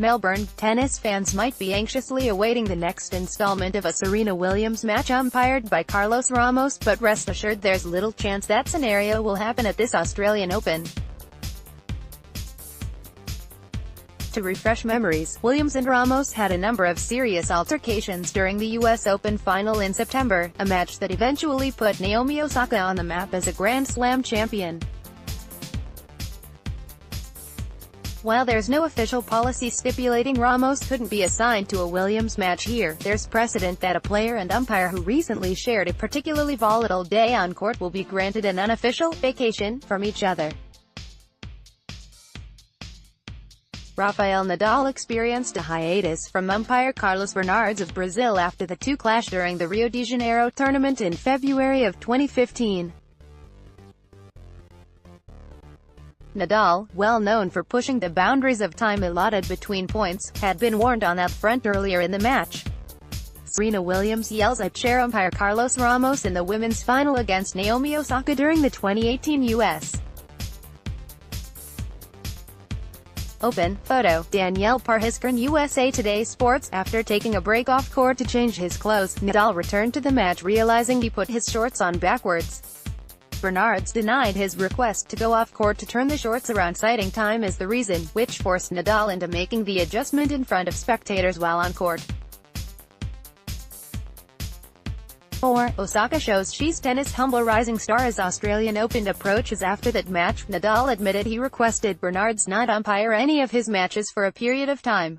Melbourne, tennis fans might be anxiously awaiting the next installment of a Serena Williams match umpired by Carlos Ramos, but rest assured there's little chance that scenario will happen at this Australian Open. To refresh memories, Williams and Ramos had a number of serious altercations during the US Open final in September, a match that eventually put Naomi Osaka on the map as a Grand Slam champion. While there's no official policy stipulating Ramos couldn't be assigned to a Williams match here, there's precedent that a player and umpire who recently shared a particularly volatile day on court will be granted an unofficial vacation from each other. Rafael Nadal experienced a hiatus from umpire Carlos Ramos of Brazil after the two clashed during the Rio de Janeiro tournament in February of 2015. Nadal, well known for pushing the boundaries of time allotted between points, had been warned on that front earlier in the match. Serena Williams yells at chair umpire Carlos Ramos in the women's final against Naomi Osaka during the 2018 U.S. Open. Photo, Danielle Parhiskern, USA Today Sports. After taking a break off court to change his clothes, Nadal returned to the match realizing he put his shorts on backwards. Bernards denied his request to go off court to turn the shorts around, citing time as the reason, which forced Nadal into making the adjustment in front of spectators while on court. 4. Osaka shows she's tennis humble rising star as Australian Open approaches. After that match, Nadal admitted he requested Bernards not umpire any of his matches for a period of time.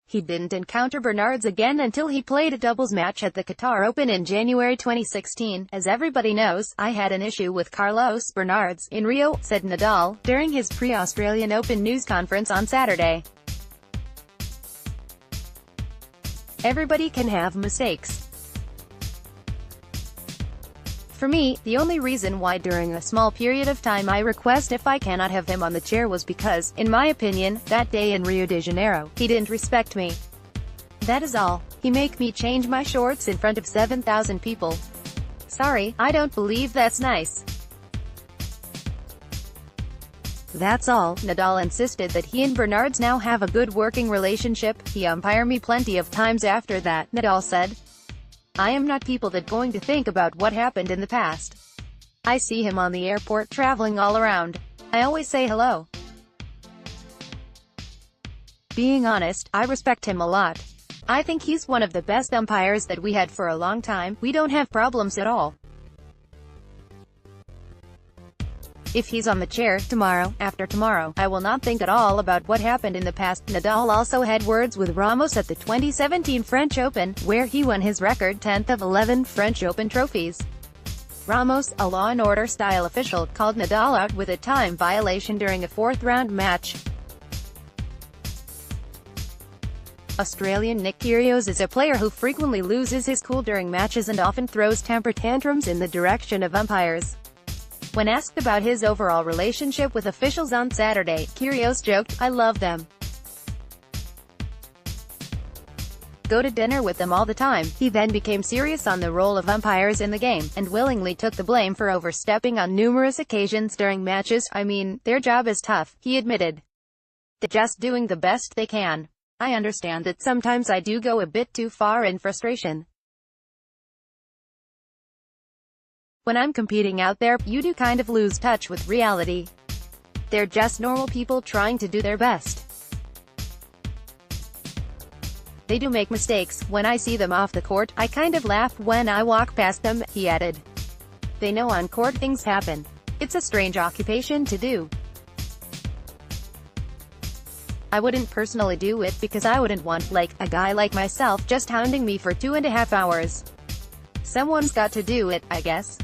He didn't encounter Bernards again until he played a doubles match at the Qatar Open in January 2016. As everybody knows, I had an issue with Carlos Bernards in Rio, said Nadal, during his pre-Australian Open news conference on Saturday. Everybody can have mistakes. For me, the only reason why during a small period of time I request if I cannot have him on the chair was because, in my opinion, that day in Rio de Janeiro, he didn't respect me. That is all. He make me change my shorts in front of 7,000 people. Sorry, I don't believe that's nice. That's all. Nadal insisted that he and Bernards now have a good working relationship. He umpired me plenty of times after that, Nadal said. I am not people that going to think about what happened in the past. I see him on the airport traveling all around. I always say hello. Being honest, I respect him a lot. I think he's one of the best umpires that we had for a long time. We don't have problems at all. If he's on the chair, tomorrow, after tomorrow, I will not think at all about what happened in the past. Nadal also had words with Ramos at the 2017 French Open, where he won his record 10th of 11 French Open trophies. Ramos, a Law and Order style official, called Nadal out with a time violation during a fourth-round match. Australian Nick Kyrgios is a player who frequently loses his cool during matches and often throws temper tantrums in the direction of umpires. When asked about his overall relationship with officials on Saturday, Kyrgios joked, "I love them. Go to dinner with them all the time." He then became serious on the role of umpires in the game, and willingly took the blame for overstepping on numerous occasions during matches. I mean, their job is tough, he admitted. They're just doing the best they can. I understand that sometimes I do go a bit too far in frustration. When I'm competing out there, you do kind of lose touch with reality. They're just normal people trying to do their best. They do make mistakes. When I see them off the court, I kind of laugh when I walk past them, he added. They know on court things happen. It's a strange occupation to do. I wouldn't personally do it because I wouldn't want, like, a guy like myself just hounding me for 2.5 hours. Someone's got to do it, I guess.